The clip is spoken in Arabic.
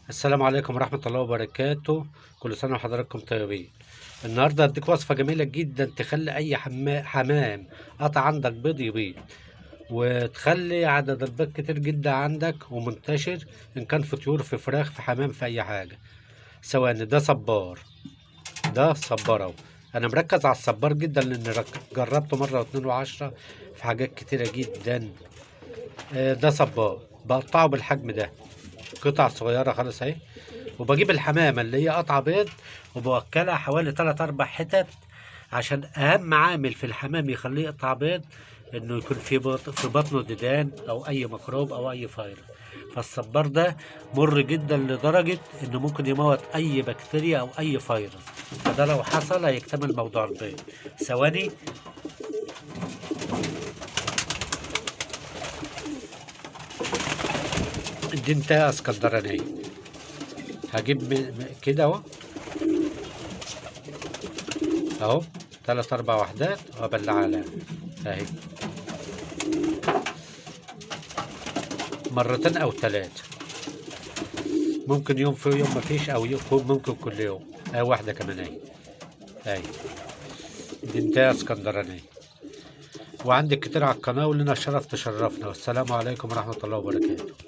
السلام عليكم ورحمة الله وبركاته. كل سنة وحضراتكم طيبين. النهاردة هديك وصفة جميلة جدا تخلي أي حمام قطع عندك بيض يبيض، وتخلي عدد البيض كتير جدا عندك ومنتشر، إن كان في طيور في فراخ في حمام في أي حاجة. ثواني، ده صبار، ده صبار أهو. أنا مركز على الصبار جدا لأن جربته مرة واتنين وعشرة في حاجات كتيرة جدا. ده صبار بقطعه بالحجم ده، قطع صغيرة خالص اهي. وبجيب الحمامة اللي هي قطع بيض وبوكلها حوالي 3 4 حتت، عشان أهم عامل في الحمام يخليه يقطع بيض إنه يكون في بطنه ديدان أو أي ميكروب أو أي فيروس. فالصبار ده مر جدا لدرجة إنه ممكن يموت أي بكتيريا أو أي فيروس، فده لو حصل هيكتمل موضوع البيض. ثواني، دي انتهى اسكندرانية. هجيب كده اهو، اهو 3 4 وحدات وابلع عليها اهي، مرتين او 3. ممكن يوم في يوم مفيش، او يكون ممكن كل يوم. اهي واحدة كمان اهي، اهي دي انتهى اسكندرانية. وعندك كتير على القناة، ولنا الشرف تشرفنا. والسلام عليكم ورحمة الله وبركاته.